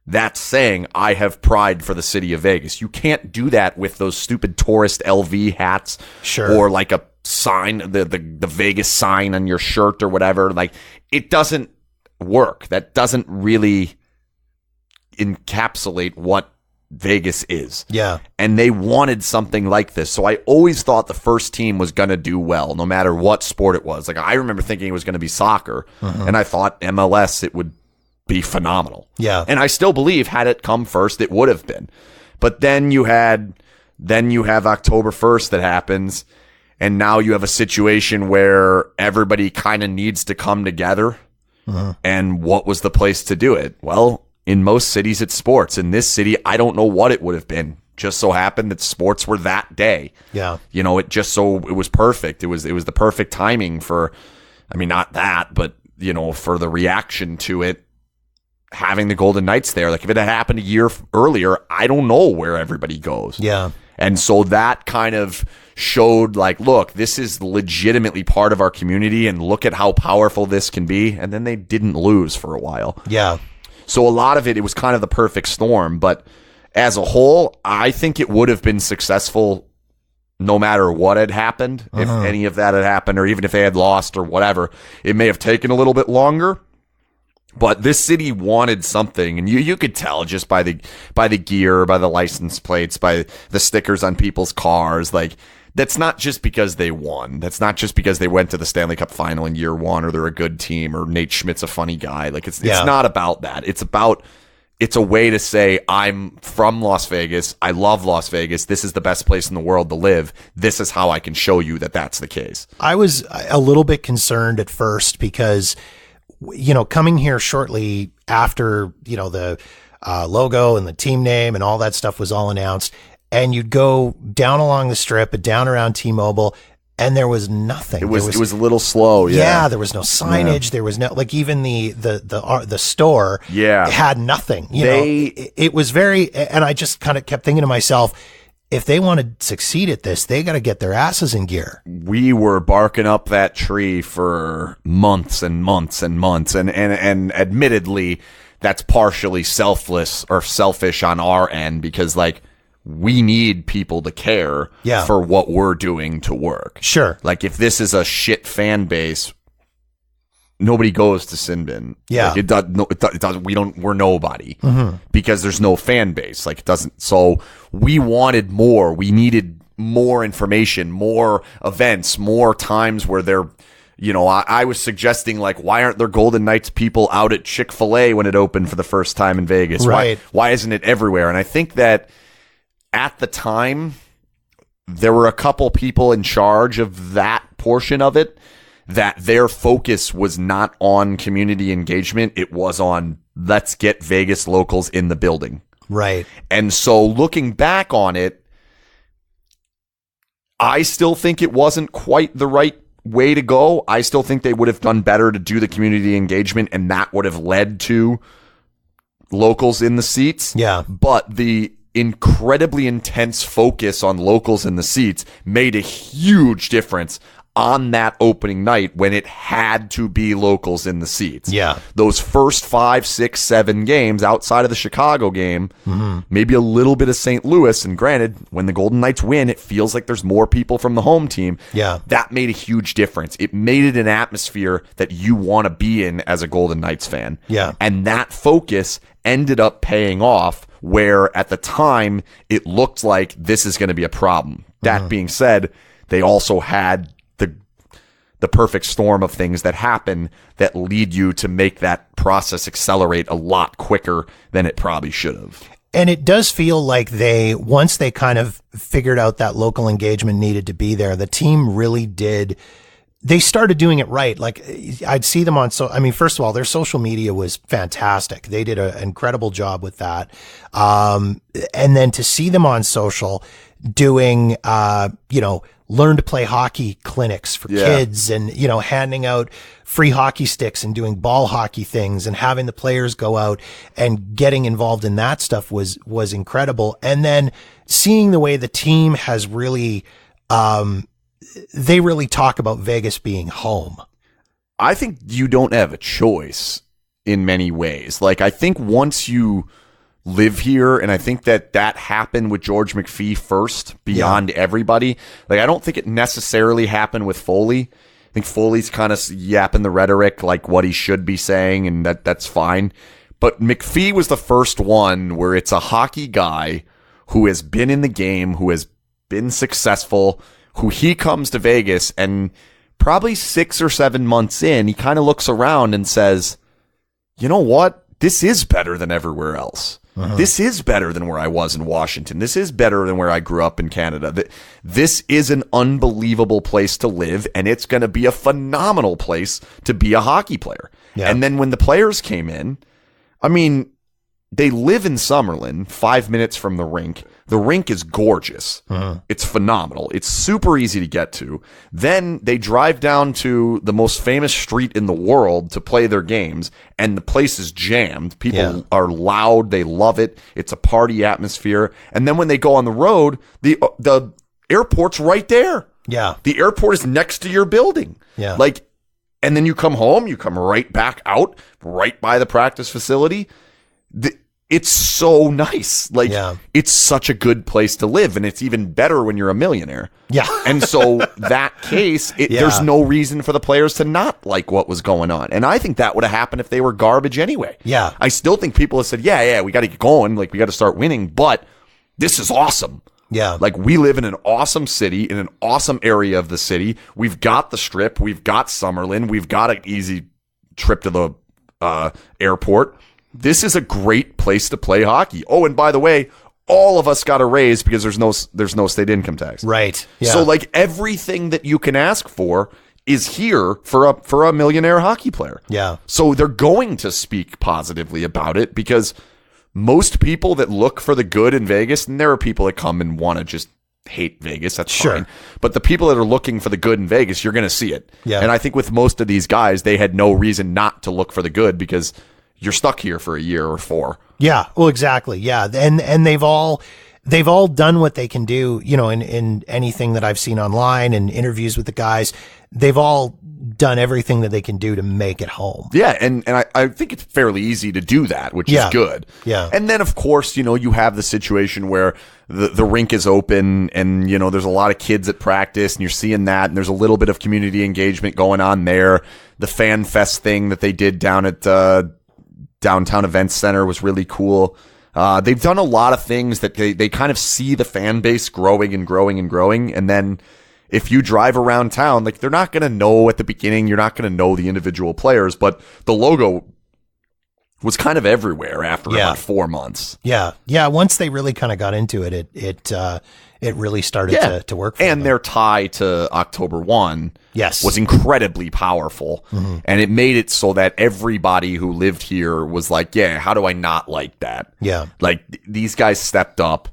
that's saying I have pride for the city of Vegas. You can't do that with those stupid tourist LV hats, sure, or like a sign, the Vegas sign on your shirt or whatever. Like, it doesn't work. That doesn't really encapsulate what Vegas is. Yeah. And they wanted something like this. So I always thought the first team was going to do well, no matter what sport it was. Like, I remember thinking it was going to be soccer, and I thought MLS, it would be phenomenal. Yeah. And I still believe, had it come first, it would have been. But then you have October 1st that happens, and now you have a situation where everybody kind of needs to come together. And what was the place to do it? Well, in most cities, it's sports. In this city, I don't know what it would have been. Just so happened that sports were that day. Yeah. You know, it was perfect. It was the perfect timing for, I mean, not that, but, you know, for the reaction to it, having the Golden Knights there. Like, if it had happened a year earlier, I don't know where everybody goes. Yeah. And so that kind of showed, like, look, this is legitimately part of our community, and look at how powerful this can be. And then they didn't lose for a while. Yeah. So a lot of it was kind of the perfect storm. But as a whole, I think it would have been successful no matter what had happened. If any of that had happened, or even if they had lost or whatever. It may have taken a little bit longer. But this city wanted something, and you could tell just by the gear, by the license plates, by the stickers on people's cars. Like, that's not just because they won. That's not just because they went to the Stanley Cup final in year one, or they're a good team, or Nate Schmidt's a funny guy. Like, it's not about that. It's about it's a way to say, I'm from Las Vegas. I love Las Vegas. This is the best place in the world to live. This is how I can show you that that's the case. I was a little bit concerned at first because, coming here shortly after, the logo and the team name and all that stuff was all announced, and you'd go down along the strip and down around T-Mobile, and there was nothing. It was a little slow. Yeah, there was no signage. Yeah. There was no, like, even the store. Yeah, had nothing. It was very, and I just kind of kept thinking to myself, if they want to succeed at this, they got to get their asses in gear. We were barking up that tree for months and months and months, and admittedly, that's partially selfless or selfish on our end because, like, we need people to care for what we're doing to work. Sure. Like, if this is a shit fan base, nobody goes to SinBin. Yeah. Like, it doesn't, we're nobody because there's no fan base. Like, it doesn't, so we wanted more. We needed more information, more events, more times where they're, I was suggesting, like, why aren't there Golden Knights people out at Chick-fil-A when it opened for the first time in Vegas? Right. Why isn't it everywhere? And I think that at the time, there were a couple people in charge of that portion of it that their focus was not on community engagement. It was on, let's get Vegas locals in the building. Right. And so looking back on it, I still think it wasn't quite the right way to go. I still think they would have done better to do the community engagement, and that would have led to locals in the seats. Yeah. But the incredibly intense focus on locals in the seats made a huge difference on that opening night when it had to be locals in the seats. Yeah. Those first 5, 6, 7 games outside of the Chicago game, maybe a little bit of St. Louis, and granted, when the Golden Knights win, it feels like there's more people from the home team. Yeah. That made a huge difference. It made it an atmosphere that you want to be in as a Golden Knights fan. Yeah. And that focus ended up paying off, where at the time it looked like this is going to be a problem. That being said, they also had the perfect storm of things that happen that lead you to make that process accelerate a lot quicker than it probably should have. And it does feel like once they kind of figured out that local engagement needed to be there, the team really did. They started doing it right. Like, I'd see them on, first of all, their social media was fantastic. They did an incredible job with that. And then to see them on social doing, learn to play hockey clinics for kids and, handing out free hockey sticks and doing ball hockey things and having the players go out and getting involved in that stuff was incredible. And then seeing the way the team has really, they really talk about Vegas being home. I think you don't have a choice in many ways. Like, I think once you live here, and I think that happened with George McPhee first beyond everybody. Like, I don't think it necessarily happened with Foley. I think Foley's kind of yapping the rhetoric, like what he should be saying, and that's fine. But McPhee was the first one where it's a hockey guy who has been in the game, who has been successful, who he comes to Vegas, and probably 6 or 7 months in, he kind of looks around and says, you know what? This is better than everywhere else. This is better than where I was in Washington. This is better than where I grew up in Canada. This is an unbelievable place to live, and it's going to be a phenomenal place to be a hockey player. Yeah. And then when the players came in, they live in Summerlin, 5 minutes from the rink. The rink is gorgeous. It's phenomenal. It's super easy to get to. Then they drive down to the most famous street in the world to play their games, and the place is jammed. People are loud. They love it. It's a party atmosphere. And then when they go on the road, the airport's right there. Yeah. The airport is next to your building. Yeah. And then you come home, you come right back out, right by the practice facility. It's so nice. It's such a good place to live, and it's even better when you're a millionaire. Yeah. And so that case, there's no reason for the players to not like what was going on. And I think that would have happened if they were garbage anyway. Yeah. I still think people have said, we got to get going. Like, we got to start winning, but this is awesome. Yeah. Like, we live in an awesome city, in an awesome area of the city. We've got the Strip. We've got Summerlin. We've got an easy trip to the airport. this is a great place to play hockey. Oh, and by the way, all of us got a raise because there's no state income tax. Right. Yeah. So like everything that you can ask for is here for a millionaire hockey player. Yeah. So they're going to speak positively about it because most people that look for the good in Vegas, and there are people that come and want to just hate Vegas, that's fine. But the people that are looking for the good in Vegas, you're going to see it. Yeah. And I think with most of these guys, they had no reason not to look for the good because you're stuck here for a year or 4. Yeah. Well, exactly. Yeah. And they've all done what they can do, in anything that I've seen online and interviews with the guys. They've all done everything that they can do to make it home. Yeah, and I think it's fairly easy to do that, which is good. Yeah. And then, of course, you have the situation where the rink is open and, there's a lot of kids at practice and you're seeing that and there's a little bit of community engagement going on there. The Fan Fest thing that they did down at Downtown Events Center was really cool. They've done a lot of things that they kind of see the fan base growing and growing and growing. And then if you drive around town, like they're not going to know at the beginning, you're not going to know the individual players, but the logo was kind of everywhere after about 4 months. Yeah. Yeah. Once they really kind of got into it, it really started to work for them. And their tie to October 1 yes. was incredibly powerful. Mm-hmm. And it made it so that everybody who lived here was like, yeah, how do I not like that? Yeah. Like these guys stepped up.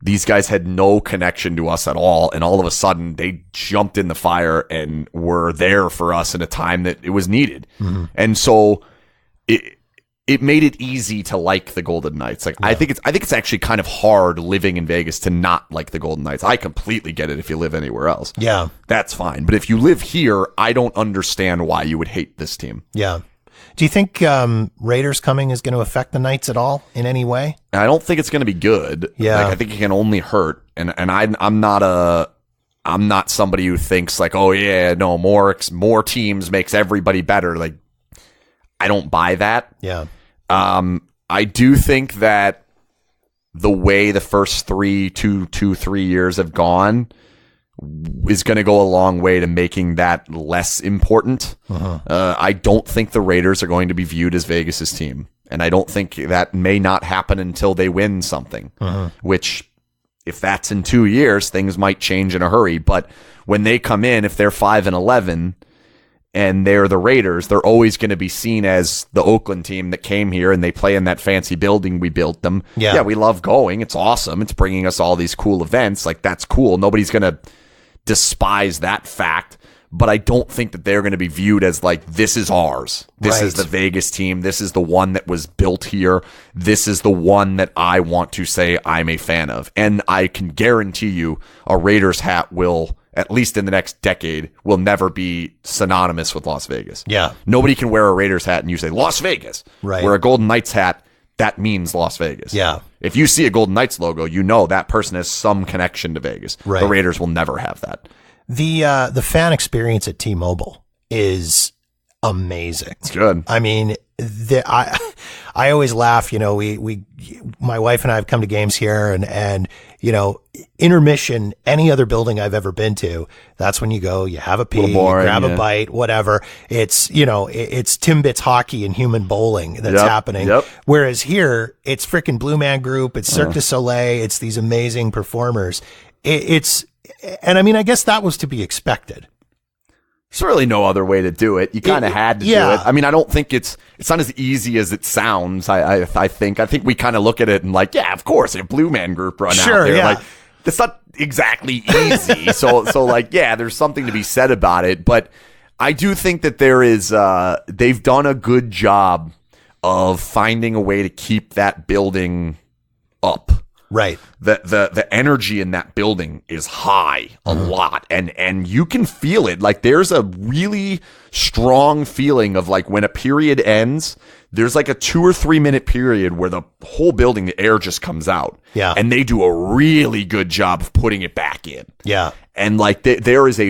These guys had no connection to us at all. And all of a sudden they jumped in the fire and were there for us in a time that it was needed. Mm-hmm. And so it made it easy to like the Golden Knights. Like I think it's actually kind of hard living in Vegas to not like the Golden Knights. I completely get it if you live anywhere else. Yeah. That's fine. But if you live here, I don't understand why you would hate this team. Yeah. Do you think Raiders coming is going to affect the Knights at all in any way? I don't think it's going to be good. Yeah. Like, I think it can only hurt. And I'm not somebody who thinks like, oh yeah, no, more teams makes everybody better. Like I don't buy that. Yeah. I do think that the way the first 3 years have gone is going to go a long way to making that less important. Uh-huh. I don't think the Raiders are going to be viewed as Vegas's team. And I don't think that may not happen until they win something, which if that's in 2 years, things might change in a hurry. But when they come in, if they're 5-11 and they're the Raiders, they're always going to be seen as the Oakland team that came here and they play in that fancy building we built them. Yeah, we love going. It's awesome. It's bringing us all these cool events. Like, that's cool. Nobody's going to despise that fact. But I don't think that they're going to be viewed as like, this is ours. This is the Vegas team. This is the one that was built here. This is the one that I want to say I'm a fan of. And I can guarantee you a Raiders hat will, at least in the next decade, will never be synonymous with Las Vegas. Yeah. Nobody can wear a Raiders hat and you say Las Vegas. Right. Where a Golden Knights hat, that means Las Vegas. Yeah. If you see a Golden Knights logo, you know that person has some connection to Vegas. Right. The Raiders will never have that. The fan experience at T-Mobile is amazing. It's good. I mean, I always laugh. You know, my wife and I have come to games here, and you know, intermission, any other building I've ever been to, that's when you go, you have a pee, you grab a bite, whatever. It's, you know, it's Timbits hockey and human bowling that's happening. Yep. Whereas here, it's freaking Blue Man Group, it's Cirque du Soleil, it's these amazing performers. And I mean, I guess that was to be expected. There's really no other way to do it. You kind of had to do it. I mean, I don't think it's not as easy as it sounds. I think we kind of look at it and like, yeah, of course, a Blue Man Group run out there. Yeah. Like, that's not exactly easy. so like, yeah, there's something to be said about it. But I do think that there is, they've done a good job of finding a way to keep that building up. Right. The energy in that building is high a lot, and you can feel it. Like, there's a really strong feeling of like when a period ends, there's like a 2 or 3 minute period where the whole building, the air just comes out. Yeah. And they do a really good job of putting it back in. Yeah. And like there is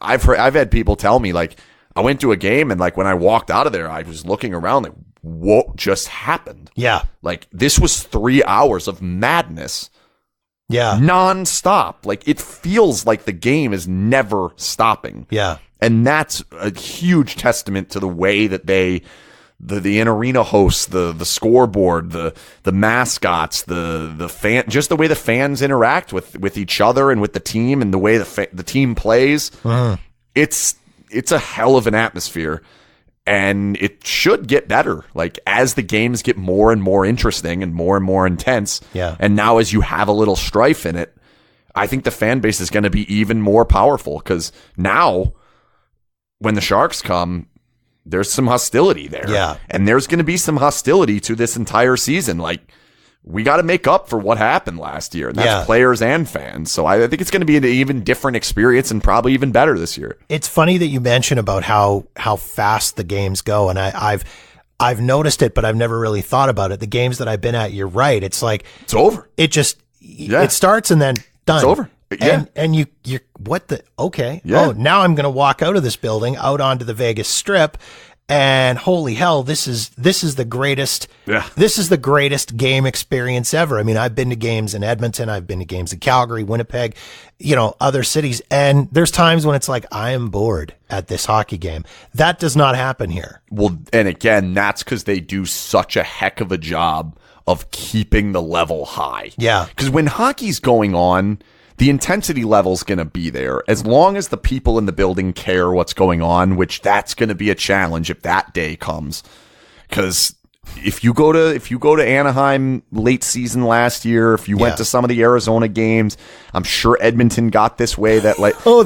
I've had people tell me, like, I went to a game and like when I walked out of there, I was looking around like, what just happened? Yeah. Like, this was 3 hours of madness. Yeah. Non-stop. Like, it feels like the game is never stopping. Yeah. And that's a huge testament to the way that they the in-arena hosts, the scoreboard, the mascots, the fan, just the way the fans interact with each other and with the team, and the way the team plays. It's a hell of an atmosphere, and it should get better. Like, as the games get more and more interesting and more intense. Yeah. And now as you have a little strife in it, I think the fan base is going to be even more powerful, because now when the Sharks come, there's some hostility there. Yeah. And there's going to be some hostility to this entire season. Like, we got to make up for what happened last year. And that's players and fans. So I think it's going to be an even different experience, and probably even better this year. It's funny that you mention about how fast the games go. And I've noticed it, but I've never really thought about it. The games that I've been at, you're right. It's like, it's over. It just, it starts and then done. It's over. Yeah. And you're what the, okay. Yeah. Oh, now I'm going to walk out of this building out onto the Vegas Strip, and holy hell, this is the greatest. Yeah. This is the greatest game experience ever. I mean, I've been to games in Edmonton. I've been to games in Calgary, Winnipeg, other cities. And there's times when it's like, I am bored at this hockey game. That does not happen here. Well, and again, that's because they do such a heck of a job of keeping the level high. Yeah. Because when hockey's going on, the intensity level's going to be there. As long as the people in the building care what's going on, which that's going to be a challenge if that day comes. Because if you go to Anaheim late season last year, if you went to some of the Arizona games, I'm sure Edmonton got this way that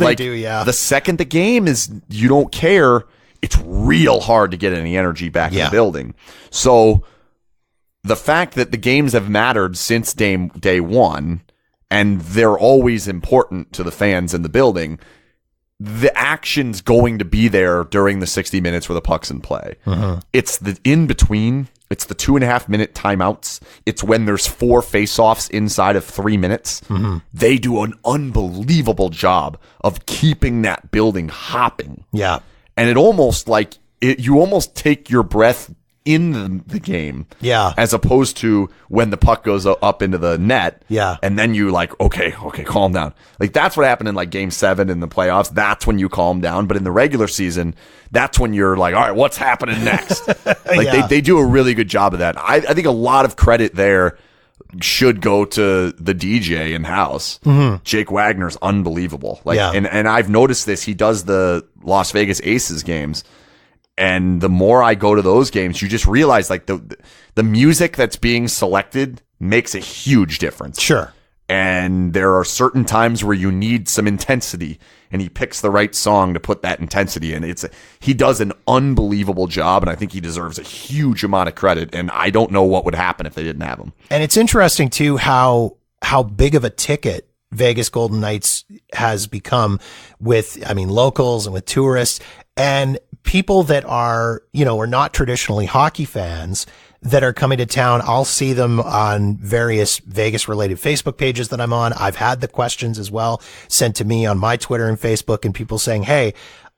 they do, yeah. The second the game is, you don't care, it's real hard to get any energy back in the building. So the fact that the games have mattered since day one, and they're always important to the fans in the building, the action's going to be there during the 60 minutes where the puck's in play. It's the in-between. It's the 2.5-minute timeouts. It's when there's 4 face-offs inside of 3 minutes. They do an unbelievable job of keeping that building hopping. Yeah. And it almost you almost take your breath in the game, as opposed to when the puck goes up into the net, and then you okay, calm down. Like, that's what happened in Game 7 in the playoffs. That's when you calm down. But in the regular season, that's when you're like, all right, what's happening next? They do a really good job of that. I think a lot of credit there should go to the DJ in house. Jake Wagner's unbelievable. And I've noticed this. He does the Las Vegas Aces games. And the more I go to those games, you just realize the music that's being selected makes a huge difference. Sure. And there are certain times where you need some intensity, and he picks the right song to put that intensity in. He does an unbelievable job, and I think he deserves a huge amount of credit. And I don't know what would happen if they didn't have him. And it's interesting too how big of a ticket Vegas Golden Knights has become with, locals and with tourists and people that are not traditionally hockey fans that are coming to town. I'll see them on various Vegas related Facebook pages that I'm on. I've had the questions as well sent to me on my Twitter and Facebook, and people saying, hey,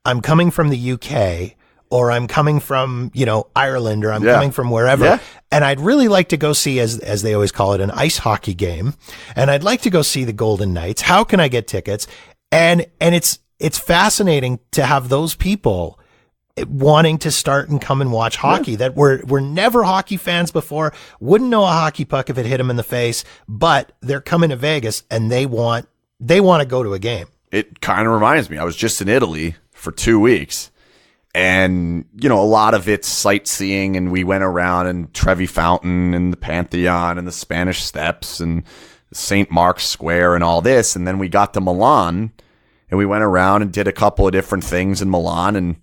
I'm coming from the UK, or I'm coming from, Ireland, or I'm coming from wherever. Yeah. And I'd really like to go see, as they always call it, an ice hockey game. And I'd like to go see the Golden Knights. How can I get tickets? And it's fascinating to have those people wanting to start and come and watch hockey that were never hockey fans before, wouldn't know a hockey puck if it hit them in the face, but they're coming to Vegas and they want to go to a game. It kind of reminds me, I was just in Italy for 2 weeks, and a lot of it's sightseeing, and we went around in Trevi Fountain and the Pantheon and the Spanish Steps and St. Mark's Square and all this, and then we got to Milan and we went around and did a couple of different things in Milan, and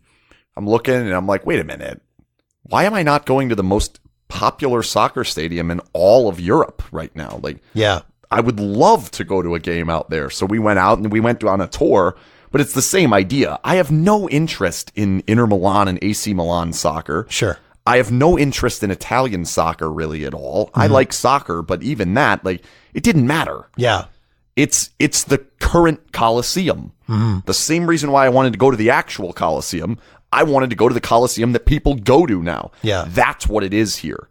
I'm looking and I'm like, wait a minute. Why am I not going to the most popular soccer stadium in all of Europe right now? I would love to go to a game out there. So we went out and we went on a tour, but it's the same idea. I have no interest in Inter Milan and AC Milan soccer. Sure. I have no interest in Italian soccer really at all. I like soccer, but even that, it didn't matter. Yeah. It's the current Coliseum. The same reason why I wanted to go to the actual Coliseum. I wanted to go to the Coliseum that people go to now. Yeah. That's what it is here.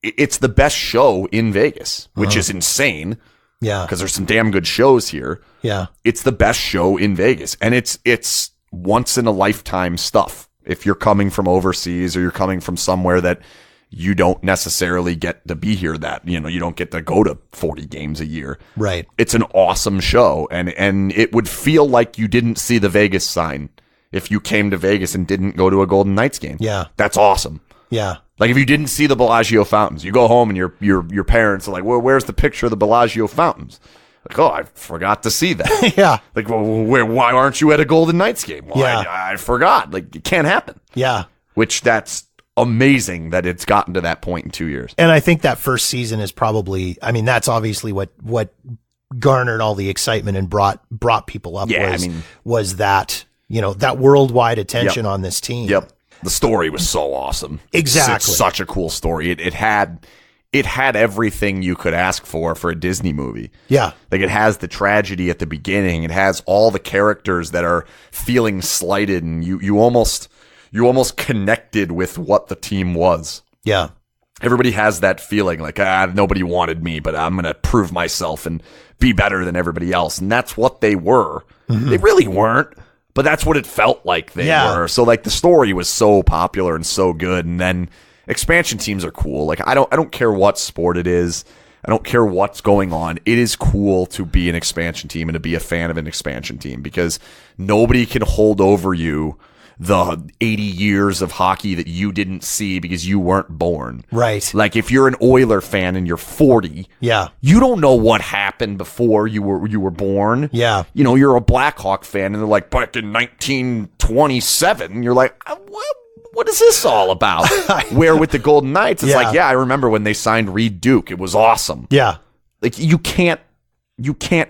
It's the best show in Vegas, which is insane. Yeah. Because there's some damn good shows here. Yeah. It's the best show in Vegas. And it's once in a lifetime stuff. if you're coming from overseas or you're coming from somewhere that you don't necessarily get to be here, that, you know, you don't get to go to 40 games a year. Right. It's an awesome show. And it would feel like you didn't see the Vegas sign if you came to Vegas and didn't go to a Golden Knights game. Yeah. That's awesome. Yeah. Like if you didn't see the Bellagio fountains, you go home and your parents are like, well, where's the picture of the Bellagio fountains? Like, oh, I forgot to see that. Yeah. Like, well, why aren't you at a Golden Knights game? Well, yeah. I forgot. Like, it can't happen. Yeah. Which that's amazing that it's gotten to that point in 2 years. And I think that first season is probably, I mean, that's obviously what garnered all the excitement and brought people up. Yeah, was that, you know, that worldwide attention on this team. Yep. The story was so awesome. Exactly. It's such a cool story. It had everything you could ask for a Disney movie. Yeah. Like it has the tragedy at the beginning. It has all the characters that are feeling slighted, and you almost connected with what the team was. Yeah. Everybody has that feeling like, nobody wanted me, but I'm going to prove myself and be better than everybody else. And that's what they were. Mm-hmm. They really weren't, but that's what it felt like they were. So like the story was so popular and so good. And then expansion teams are cool. Like I don't care what sport it is. I don't care what's going on. It is cool to be an expansion team and to be a fan of an expansion team, because nobody can hold over you the 80 years of hockey that you didn't see because you weren't born. Right. Like if you're an Oiler fan and you're 40, you don't know what happened before you were born. Yeah. You know, you're a Blackhawk fan and they're like, back in 1927, you're like, what is this all about? Where with the Golden Knights, it's like, I remember when they signed Reed Duke. It was awesome. Yeah. Like you can't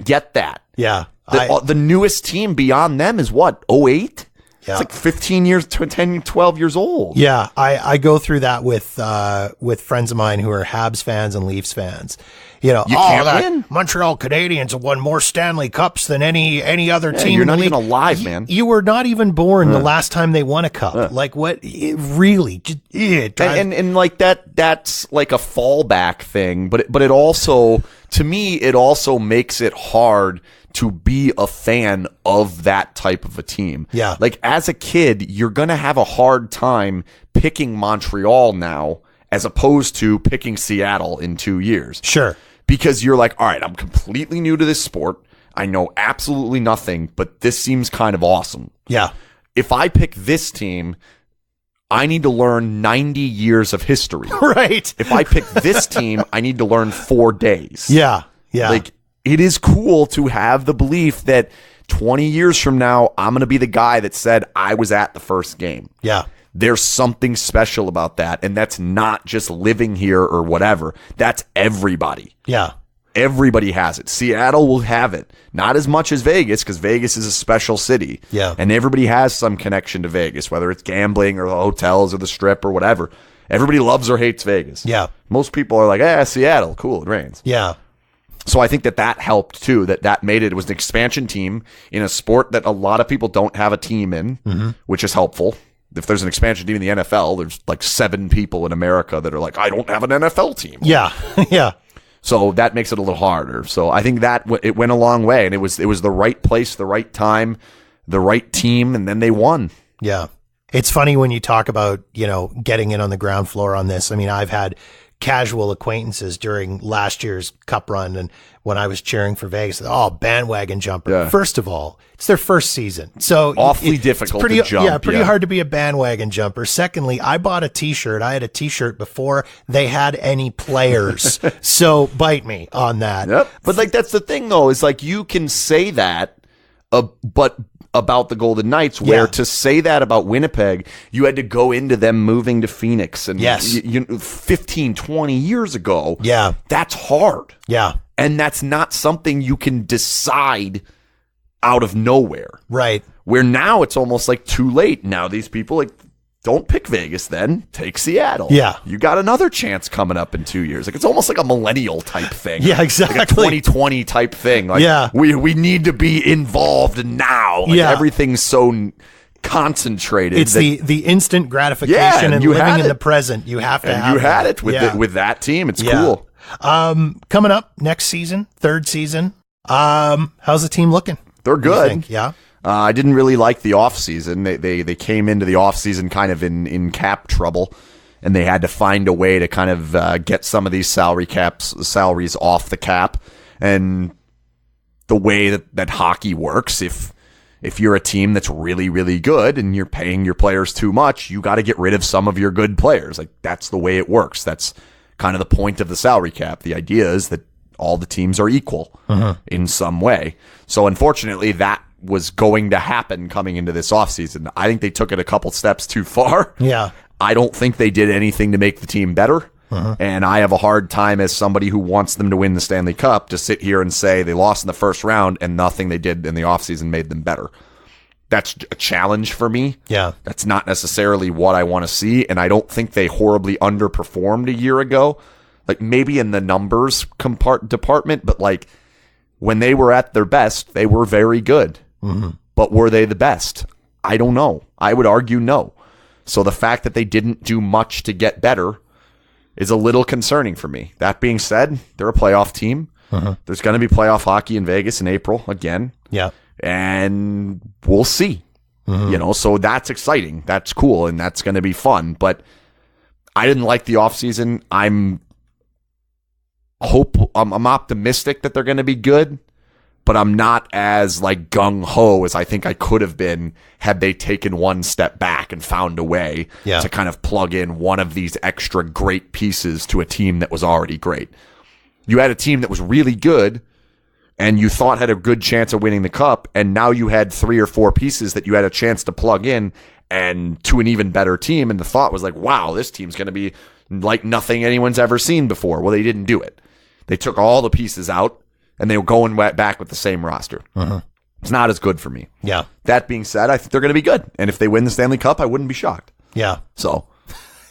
get that. Yeah. The newest team beyond them is what, 08? Yeah. It's like 15 years to 10, 12 years old. Yeah. I go through that with friends of mine who are Habs fans and Leafs fans. You know, you can't win. Montreal Canadiens have won more Stanley Cups than any other team. You're not even alive, man. You were not even born the last time they won a cup. Like what? It really? And like that's like a fallback thing. But it also, to me, it also makes it hard to be a fan of that type of a team. Yeah. Like as a kid, you're going to have a hard time picking Montreal now as opposed to picking Seattle in 2 years. Sure. Because you're like, all right, I'm completely new to this sport. I know absolutely nothing, but this seems kind of awesome. Yeah. If I pick this team, I need to learn 90 years of history. Right. If I pick this team, I need to learn 4 days. Yeah. Yeah. Like, it is cool to have the belief that 20 years from now, I'm going to be the guy that said I was at the first game. Yeah. There's something special about that. And that's not just living here or whatever. That's everybody. Yeah. Everybody has it. Seattle will have it. Not as much as Vegas, because Vegas is a special city. Yeah. And everybody has some connection to Vegas, whether it's gambling or the hotels or the strip or whatever. Everybody loves or hates Vegas. Yeah. Most people are like, Seattle, cool, it rains. Yeah. So I think that helped too, that made it was an expansion team in a sport that a lot of people don't have a team in, which is helpful. If there's an expansion team in the NFL, there's like 7 people in America that are like, I don't have an NFL team. Yeah. Yeah. So that makes it a little harder. So I think that it went a long way, and it was the right place, the right time, the right team, and then they won. Yeah. It's funny when you talk about, you know, getting in on the ground floor on this. I mean, I've had casual acquaintances during last year's cup run, and when I was cheering for Vegas, bandwagon jumper. Yeah. First of all, it's their first season, so awfully difficult to jump. Yeah, pretty hard to be a bandwagon jumper. Secondly, I bought a T-shirt. I had a T-shirt before they had any players, so bite me on that. Yep. But like that's the thing, though, is like you can say that, but about the Golden Knights, where to say that about Winnipeg, you had to go into them moving to Phoenix and 15, 20 years ago. Yeah. That's hard. Yeah. And that's not something you can decide out of nowhere. Right. Where now it's almost like too late. Now these people like, don't pick Vegas then, take Seattle. Yeah. You got another chance coming up in 2 years. Like it's almost like a millennial type thing. Yeah, exactly. Like a 2020 type thing. Like we need to be involved now. Like everything's so concentrated. It's the instant gratification and living in the present. You have to have you had that. it with that team. It's cool. Coming up next season, third season. How's the team looking? They're good. Yeah. I didn't really like the offseason. They came into the offseason kind of in cap trouble, and they had to find a way to kind of get some of these salaries off the cap. And the way that hockey works, if you're a team that's really, really good and you're paying your players too much, you got to get rid of some of your good players. Like, that's the way it works. That's kind of the point of the salary cap. The idea is that all the teams are equal in some way. So unfortunately, that was going to happen coming into this offseason. I think they took it a couple steps too far. Yeah. I don't think they did anything to make the team better. And I have a hard time, as somebody who wants them to win the Stanley Cup, to sit here and say they lost in the first round and nothing they did in the offseason made them better. That's a challenge for me. Yeah. That's not necessarily what I want to see, and I don't think they horribly underperformed a year ago. Like, maybe in the numbers department, but like when they were at their best, they were very good. But were they the best? I don't know. I would argue no. So the fact that they didn't do much to get better is a little concerning for me. That being said, they're a playoff team. There's going to be playoff hockey in Vegas in April again. Yeah. And we'll see. So that's exciting. That's cool, and that's going to be fun. But I didn't like the offseason. I'm optimistic that they're going to be good, but I'm not as like gung-ho as I think I could have been had they taken one step back and found a way to kind of plug in one of these extra great pieces to a team that was already great. You had a team that was really good and you thought had a good chance of winning the cup, and now you had 3 or 4 pieces that you had a chance to plug in and to an even better team, and the thought was like, wow, this team's going to be like nothing anyone's ever seen before. Well, they didn't do it. They took all the pieces out, and they were going back with the same roster. It's not as good for me. Yeah. That being said, I think they're going to be good. And if they win the Stanley Cup, I wouldn't be shocked. Yeah. So.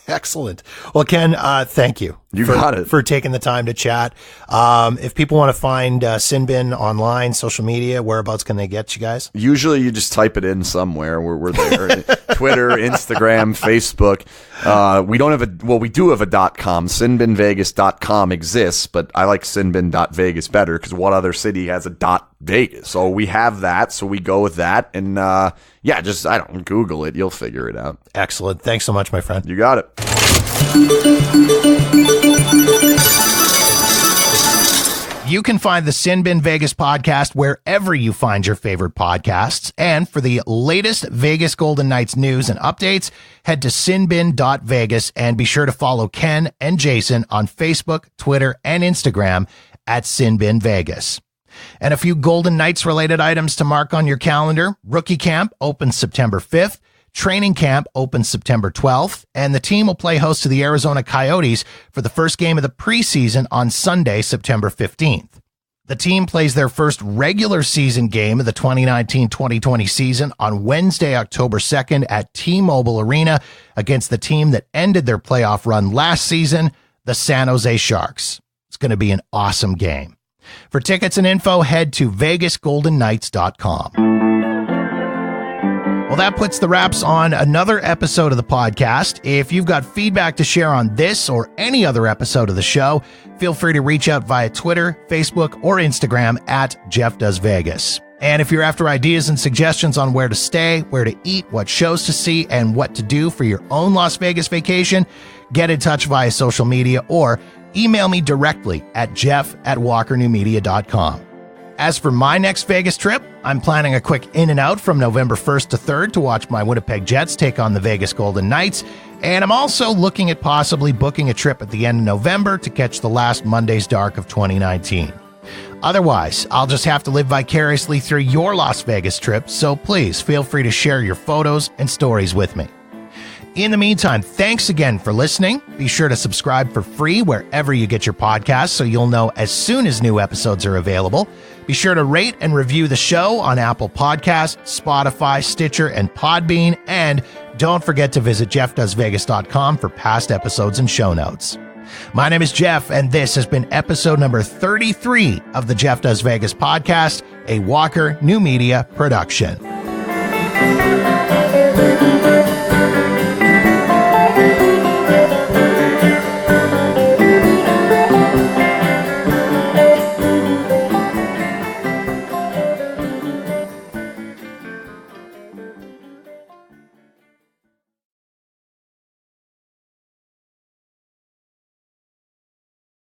Excellent. Well, Ken, thank you. Got it. For taking the time to chat. If people want to find SinBin online, social media, whereabouts can they get you guys? Usually you just type it in somewhere. We're there. Twitter, Instagram, Facebook. We do have a .com. SinBinVegas.com exists, but I like SinBin.Vegas better because what other city has a .Vegas? So we have that, so we go with that. And just Google it. You'll figure it out. Excellent. Thanks so much, my friend. You got it. You can find the SinBin Vegas podcast wherever you find your favorite podcasts. And for the latest Vegas Golden Knights news and updates, head to sinbin.vegas and be sure to follow Ken and Jason on Facebook, Twitter, and Instagram at SinBin Vegas. And a few Golden Knights related items to mark on your calendar. Rookie camp opens September 5th. Training camp opens September 12th, and the team will play host to the Arizona Coyotes for the first game of the preseason on Sunday, September 15th. The team plays their first regular season game of the 2019-2020 season on Wednesday, October 2nd at T-Mobile Arena against the team that ended their playoff run last season, the San Jose Sharks. It's going to be an awesome game. For tickets and info, head to VegasGoldenKnights.com. Well, that puts the wraps on another episode of the podcast. If you've got feedback to share on this or any other episode of the show, feel free to reach out via Twitter, Facebook, or Instagram at Jeff Does Vegas. And if you're after ideas and suggestions on where to stay, where to eat, what shows to see, and what to do for your own Las Vegas vacation, get in touch via social media or email me directly at jeff@walkernewmedia.com. As for my next Vegas trip, I'm planning a quick in and out from November 1st to 3rd to watch my Winnipeg Jets take on the Vegas Golden Knights. And I'm also looking at possibly booking a trip at the end of November to catch the last Monday's Dark of 2019. Otherwise, I'll just have to live vicariously through your Las Vegas trip, so please feel free to share your photos and stories with me. In the meantime, thanks again for listening. Be sure to subscribe for free wherever you get your podcasts so you'll know as soon as new episodes are available. Be sure to rate and review the show on Apple Podcasts, Spotify, Stitcher, and Podbean. And don't forget to visit jeffdoesvegas.com for past episodes and show notes. My name is Jeff, and this has been episode number 33 of the Jeff Does Vegas podcast, a Walker New Media production.